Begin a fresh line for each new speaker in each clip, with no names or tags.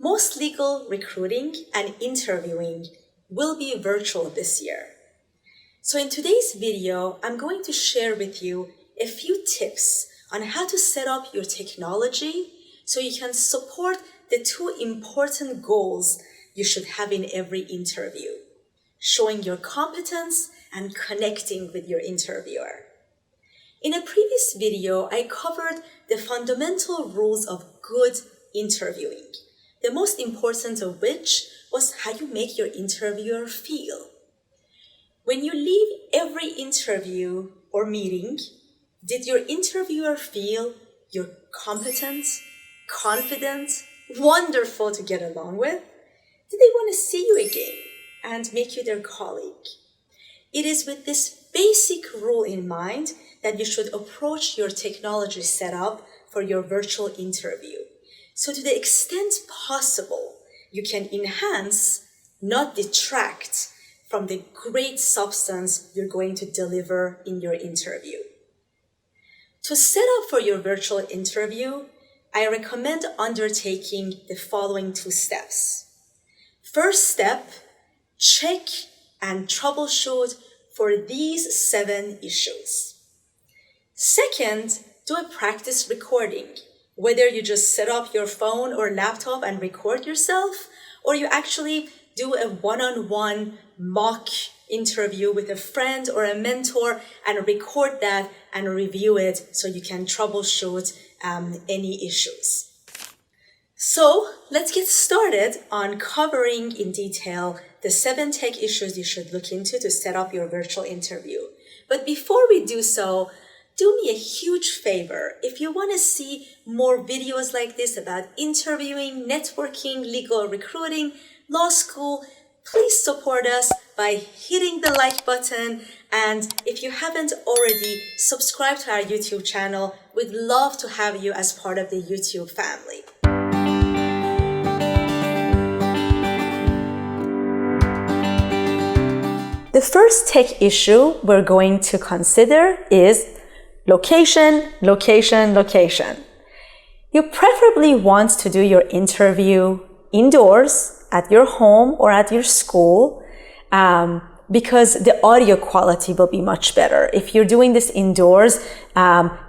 Most legal recruiting and interviewing will be virtual this year. So in today's video, I'm going to share with you a few tips on how to set up your technology so you can support the two important goals you should have in every interview: showing your competence and connecting with your interviewer. In a previous video, I covered the fundamental rules of good interviewing, the most important of which was how you make your interviewer feel. When you leave every interview or meeting, did your interviewer feel you're competent, confident, wonderful to get along with? Did they want to see you again and make you their colleague? It is with this basic rule in mind that you should approach your technology setup for your virtual interview. So to the extent possible, you can enhance, not detract, from the great substance you're going to deliver in your interview. To set up for your virtual interview, I recommend undertaking the following two steps. First step, check and troubleshoot for these 7 issues. Second, do a practice recording. Whether you just set up your phone or laptop and record yourself, or you actually do a one-on-one mock interview with a friend or a mentor and record that and review it so you can troubleshoot any issues. So let's get started on covering in detail the 7 tech issues you should look into to set up your virtual interview. But before we do so, do me a huge favor. If you want to see more videos like this about interviewing, networking, legal recruiting, law school, please support us by hitting the like button. And if you haven't already, subscribe to our YouTube channel. We'd love to have you as part of the YouTube family. The first tech issue we're going to consider is location, location, location. You preferably want to do your interview indoors, at your home or at your school, because the audio quality will be much better. If you're doing this indoors,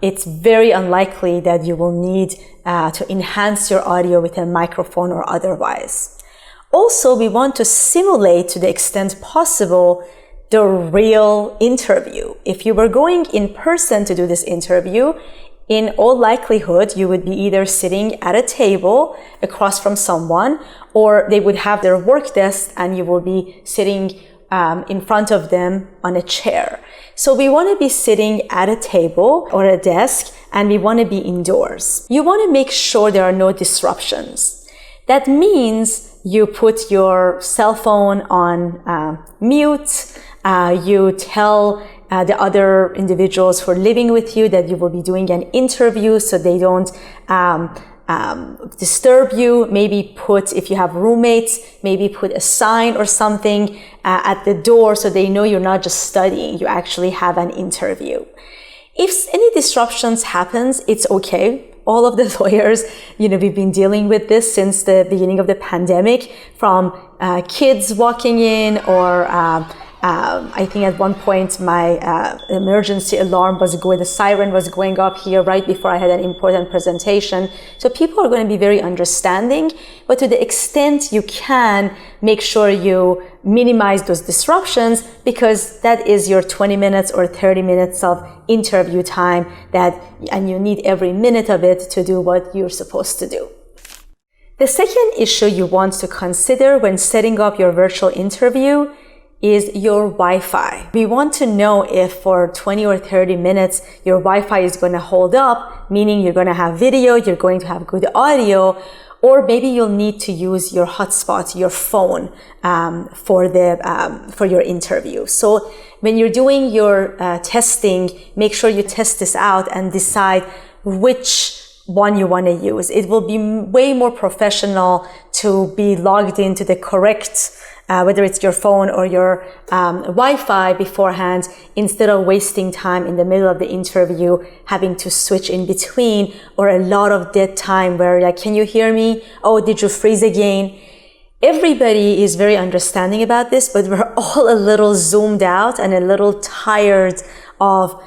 it's very unlikely that you will need to enhance your audio with a microphone or otherwise. Also, we want to simulate to the extent possible the real interview. If you were going in person to do this interview, in all likelihood, you would be either sitting at a table across from someone, or they would have their work desk and you will be sitting in front of them on a chair. So we want to be sitting at a table or a desk, and we want to be indoors. You want to make sure there are no disruptions. That means you put your cell phone on mute. You tell the other individuals who are living with you that you will be doing an interview so they don't disturb you. Maybe if you have roommates, maybe put a sign or something at the door so they know you're not just studying, you actually have an interview. If any disruptions happens, it's okay. All of the lawyers, we've been dealing with this since the beginning of the pandemic, from kids walking in, or I think at one point my emergency alarm the siren was going up here right before I had an important presentation. So people are going to be very understanding, but to the extent you can, make sure you minimize those disruptions, because that is your 20 minutes or 30 minutes of interview time and you need every minute of it to do what you're supposed to do. The second issue you want to consider when setting up your virtual interview is your Wi-Fi. We want to know if for 20 or 30 minutes your Wi-Fi is going to hold up, meaning you're going to have video, you're going to have good audio, or maybe you'll need to use your hotspot, your phone, for your interview. So when you're doing your testing, make sure you test this out and decide which one you want to use. It will be way more professional to be logged into the correct whether it's your phone or your Wi-Fi beforehand, instead of wasting time in the middle of the interview, having to switch in between, or a lot of dead time where like, can you hear me? Oh, did you freeze again? Everybody is very understanding about this, but we're all a little zoomed out and a little tired of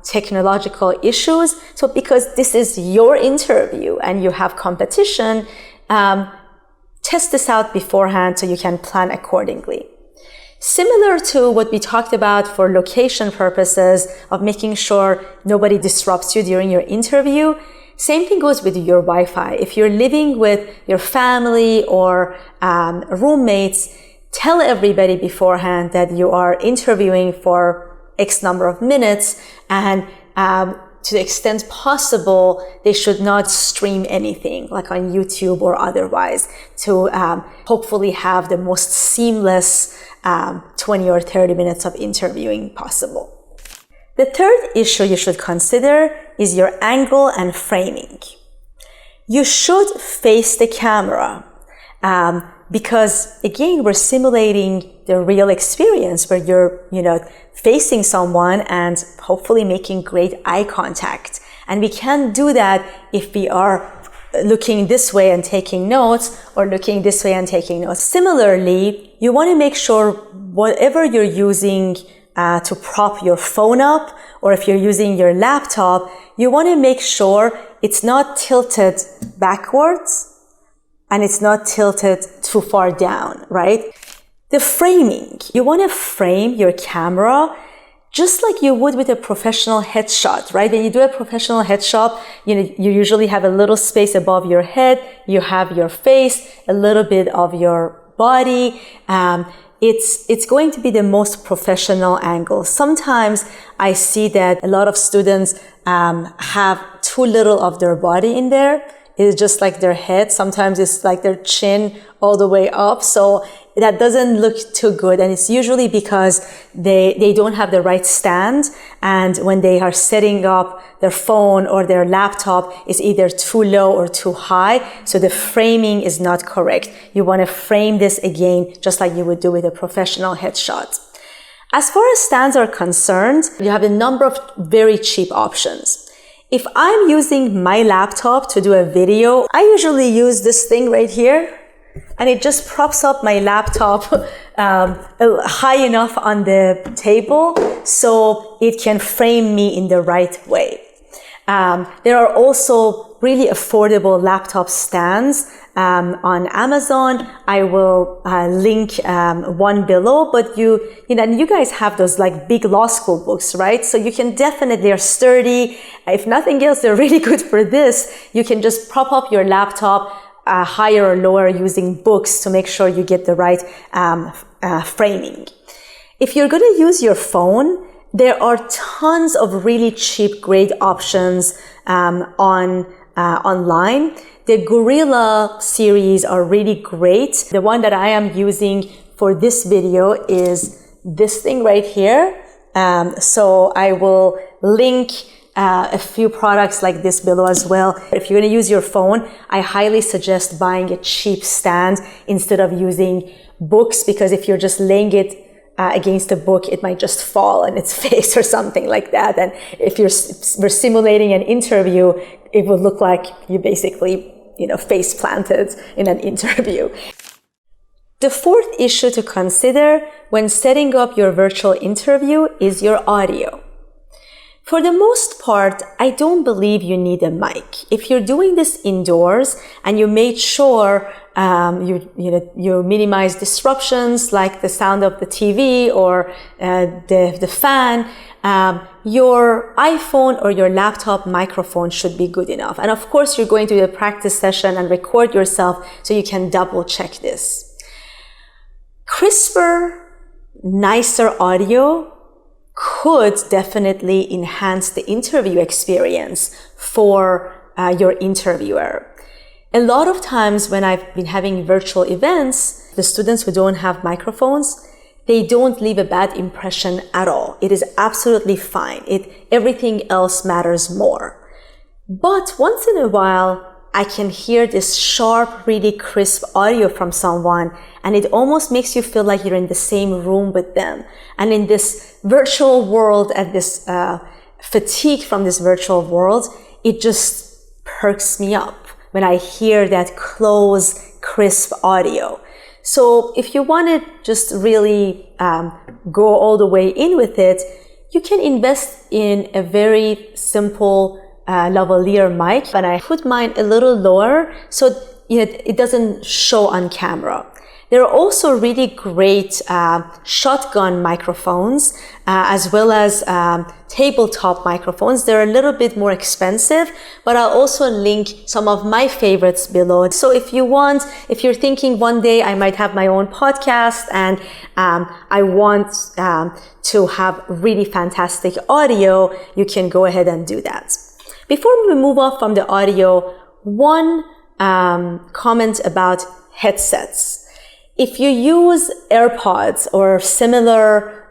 technological issues. So because this is your interview and you have competition, test this out beforehand so you can plan accordingly. Similar to what we talked about for location purposes of making sure nobody disrupts you during your interview, same thing goes with your Wi-Fi. If you're living with your family or roommates, tell everybody beforehand that you are interviewing for X number of minutes, and to the extent possible, they should not stream anything like on YouTube or otherwise, to hopefully have the most seamless 20 or 30 minutes of interviewing possible. The third issue you should consider is your angle and framing. You should face the camera because, again, we're simulating the real experience where you're, facing someone and hopefully making great eye contact. And we can't do that if we are looking this way and taking notes, or looking this way and taking notes. Similarly, you want to make sure whatever you're using to prop your phone up, or if you're using your laptop, you want to make sure it's not tilted backwards and it's not tilted too far down, right? The framing. You want to frame your camera just like you would with a professional headshot, right? When you do a professional headshot, you usually have a little space above your head. You have your face, a little bit of your body. It's going to be the most professional angle. Sometimes I see that a lot of students have too little of their body in there. It's just like their head. Sometimes it's like their chin all the way up. So that doesn't look too good. And it's usually because they don't have the right stand. And when they are setting up their phone or their laptop, it's either too low or too high. So the framing is not correct. You want to frame this again, just like you would do with a professional headshot. As far as stands are concerned, you have a number of very cheap options. If I'm using my laptop to do a video, I usually use this thing right here, and it just props up my laptop high enough on the table so it can frame me in the right way. There are also really affordable laptop stands on Amazon. I will link one below, but you guys have those like big law school books, right? So you can definitely, they're sturdy. If nothing else, they're really good for this. You can just prop up your laptop higher or lower using books to make sure you get the right framing. If you're going to use your phone, there are tons of really cheap, great options online. The Gorilla series are really great. The one that I am using for this video is this thing right here. So I will link a few products like this below as well. If you're going to use your phone, I highly suggest buying a cheap stand instead of using books, because if you're just laying it against a book, it might just fall on its face or something like that. And if we're simulating an interview, it would look like you basically, face planted in an interview. The fourth issue to consider when setting up your virtual interview is your audio. For the most part, I don't believe you need a mic. If you're doing this indoors and you made sure you minimize disruptions like the sound of the TV or the fan, your iPhone or your laptop microphone should be good enough. And of course, you're going to do a practice session and record yourself so you can double check this. Crisper, nicer audio could definitely enhance the interview experience for your interviewer. A lot of times when I've been having virtual events, the students who don't have microphones, they don't leave a bad impression at all. It is absolutely fine. Everything else matters more. But once in a while, I can hear this sharp, really crisp audio from someone, and it almost makes you feel like you're in the same room with them. And in this virtual world and this fatigue from this virtual world, it just perks me up when I hear that close, crisp audio. So if you want to just really go all the way in with it, you can invest in a very simple lavalier mic, and I put mine a little lower so it doesn't show on camera. There are also really great shotgun microphones as well as tabletop microphones. They're a little bit more expensive, but I'll also link some of my favorites below. So if you're thinking one day I might have my own podcast and I want to have really fantastic audio, you can go ahead and do that. Before we move off from the audio, one comment about headsets. If you use AirPods or similar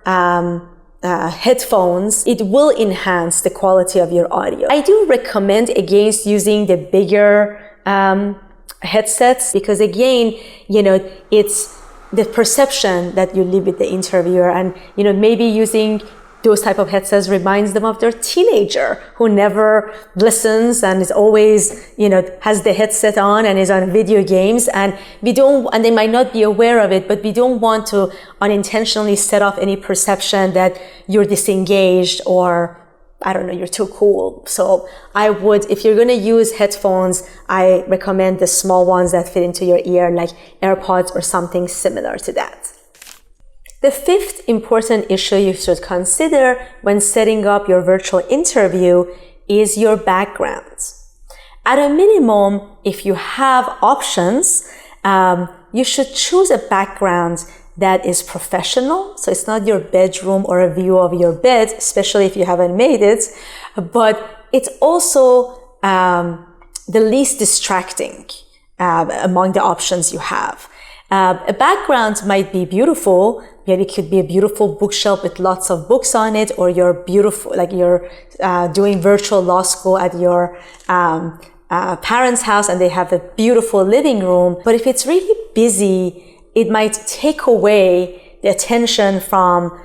headphones, it will enhance the quality of your audio. I do recommend against using the bigger headsets because again, it's the perception that you leave with the interviewer, and maybe using those type of headsets reminds them of their teenager who never listens and is always, has the headset on and is on video games, and they might not be aware of it, but we don't want to unintentionally set off any perception that you're disengaged or, I don't know, you're too cool. So if you're going to use headphones, I recommend the small ones that fit into your ear, like AirPods or something similar to that. The fifth important issue you should consider when setting up your virtual interview is your background. At a minimum, if you have options, you should choose a background that is professional. So it's not your bedroom or a view of your bed, especially if you haven't made it, but it's also the least distracting among the options you have. A background might be beautiful. Maybe it could be a beautiful bookshelf with lots of books on it, or you're beautiful, like you're doing virtual law school at your parents' house and they have a beautiful living room. But if it's really busy, it might take away the attention from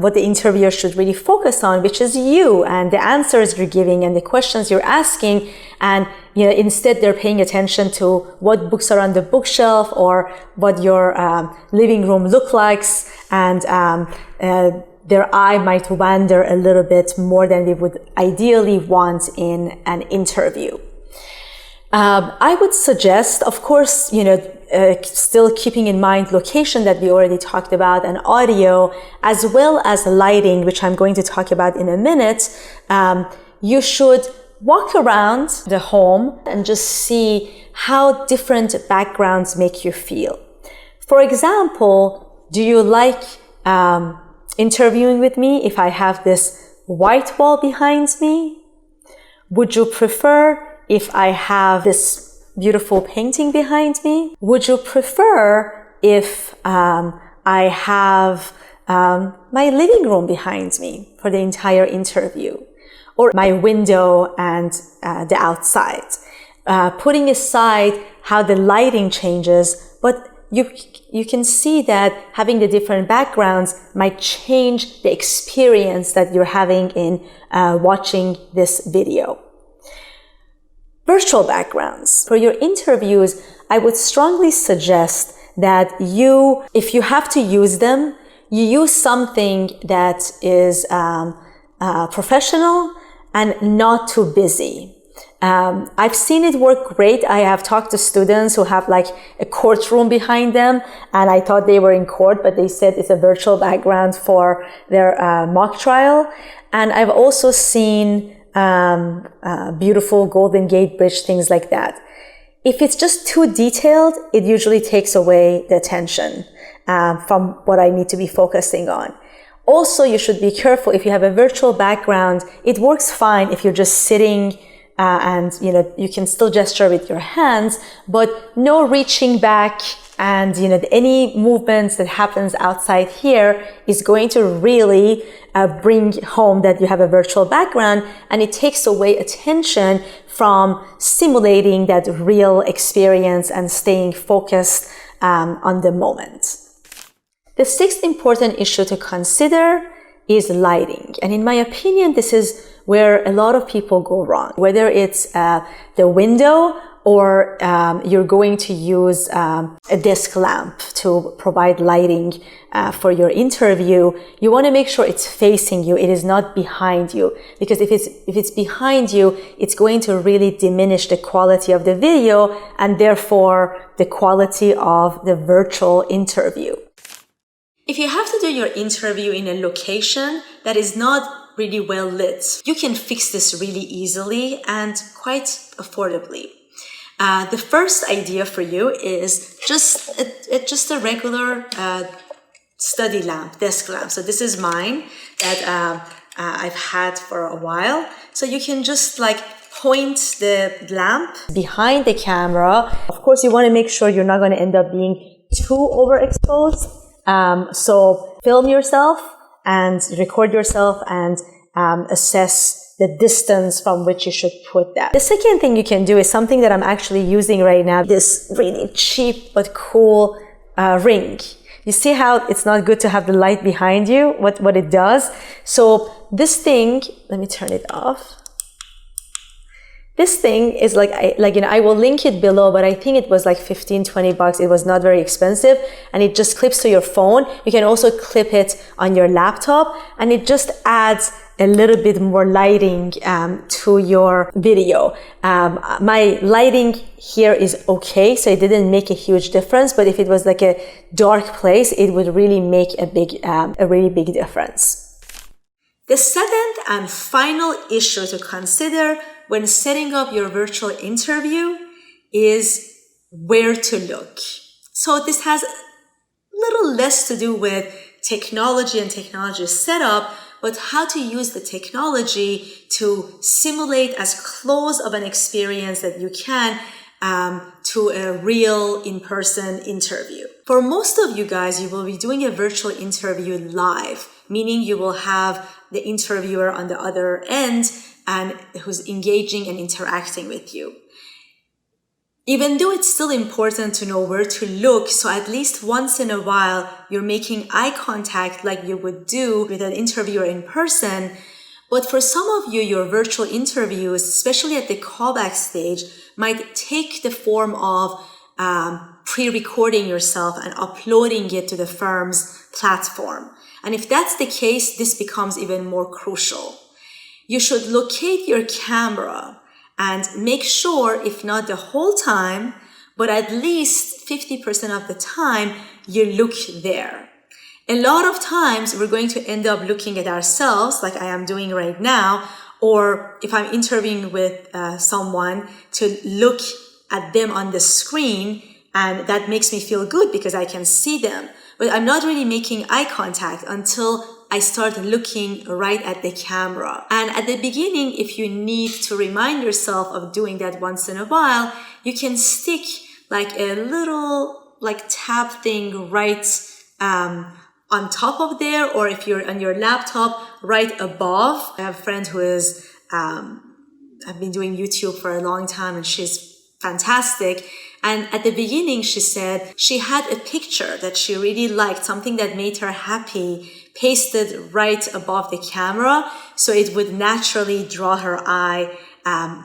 what the interviewer should really focus on, which is you and the answers you're giving and the questions you're asking. And instead they're paying attention to what books are on the bookshelf or what your living room looks like, and their eye might wander a little bit more than we would ideally want in an interview. I would suggest, of course, still keeping in mind location that we already talked about, and audio, as well as lighting, which I'm going to talk about in a minute. You should walk around the home and just see how different backgrounds make you feel. For example, do you like interviewing with me if I have this white wall behind me? Would you prefer if I have this beautiful painting behind me? Would you prefer if I have my living room behind me for the entire interview, or my window and the outside? Putting aside how the lighting changes, but you can see that having the different backgrounds might change the experience that you're having in watching this video. Virtual backgrounds. For your interviews, I would strongly suggest that if you have to use them, you use something that is professional and not too busy. I've seen it work great. I have talked to students who have like a courtroom behind them, and I thought they were in court, but they said it's a virtual background for their mock trial. And I've also seen beautiful Golden Gate Bridge, things like that. If it's just too detailed, it usually takes away the attention from what I need to be focusing on. Also, you should be careful if you have a virtual background. It works fine if you're just sitting and you can still gesture with your hands, but no reaching back And, any movements that happens outside here is going to really bring home that you have a virtual background, and it takes away attention from simulating that real experience and staying focused on the moment. The sixth important issue to consider is lighting. And in my opinion, this is where a lot of people go wrong. Whether it's the window or you're going to use a desk lamp to provide lighting for your interview, you want to make sure it's facing you. It is not behind you, because if it's behind you, it's going to really diminish the quality of the video and therefore the quality of the virtual interview. If you have to do your interview in a location that is not really well lit, you can fix this really easily and quite affordably. The first idea for you is just a regular study lamp, desk lamp. So this is mine that I've had for a while. So you can just point the lamp behind the camera. Of course, you want to make sure you're not going to end up being too overexposed. So film yourself and record yourself and assess the distance from which you should put that. The second thing you can do is something that I'm actually using right now, this really cheap but cool ring. You see how it's not good to have the light behind you, what it does? So this thing, let me turn it off. This thing is I will link it below, but I think it was like 15, 20 bucks. It was not very expensive, and it just clips to your phone. You can also clip it on your laptop, and it just adds a little bit more lighting to your video. My lighting here is okay, so it didn't make a huge difference, but if it was like a dark place, it would really make a really big difference. The seventh and final issue to consider when setting up your virtual interview is where to look. So this has a little less to do with technology and technology setup, but how to use the technology to simulate as close of an experience that you can to a real in-person interview. For most of you guys, you will be doing a virtual interview live, meaning you will have the interviewer on the other end and who's engaging and interacting with you. Even though it's still important to know where to look, so at least once in a while, you're making eye contact like you would do with an interviewer in person. But for some of you, your virtual interviews, especially at the callback stage, might take the form of pre-recording yourself and uploading it to the firm's platform. And if that's the case, this becomes even more crucial. You should locate your camera and make sure, if not the whole time, but at least 50% of the time, you look there. A lot of times, we're going to end up looking at ourselves, like I am doing right now, or if I'm interviewing with someone, to look at them on the screen, and that makes me feel good because I can see them. But I'm not really making eye contact until I start looking right at the camera. And at the beginning, if you need to remind yourself of doing that once in a while, you can stick like a little tab thing right on top of there, or if you're on your laptop, right above. I have a friend who is, I've been doing YouTube for a long time, and she's fantastic. And at the beginning, she said she had a picture that she really liked, something that made her happy, pasted right above the camera, so it would naturally draw her eye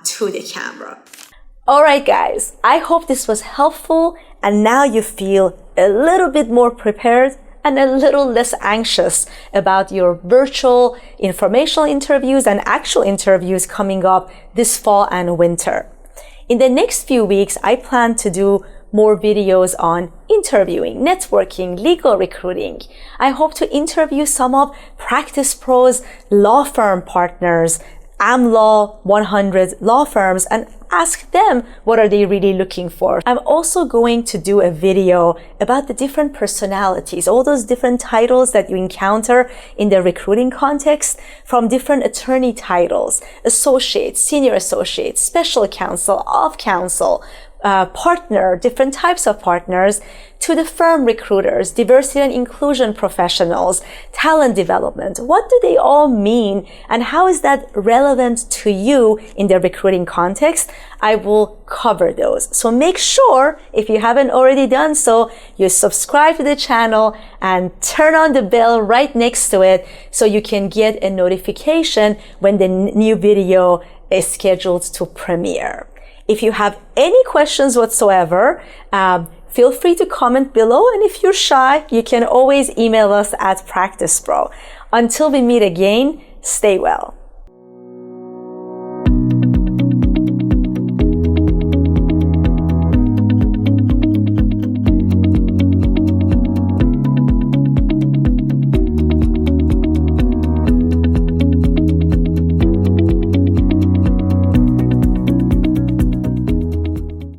to the camera. All right, guys, I hope this was helpful, and now you feel a little bit more prepared and a little less anxious about your virtual informational interviews and actual interviews coming up this fall and winter. In the next few weeks, I plan to do more videos on interviewing, networking, legal recruiting. I hope to interview some of PracticePro's law firm partners, AmLaw 100 law firms, and ask them what are they really looking for. I'm also going to do a video about the different personalities, all those different titles that you encounter in the recruiting context, from different attorney titles, associate, senior associate, special counsel, of counsel, different types of partners, to the firm recruiters, diversity and inclusion professionals, talent development. What do they all mean, and how is that relevant to you in the recruiting context? I will cover those. So make sure, if you haven't already done so, you subscribe to the channel and turn on the bell right next to it so you can get a notification when the new video is scheduled to premiere. If you have any questions whatsoever, feel free to comment below, and if you're shy, you can always email us at PracticePro. Until we meet again, stay well.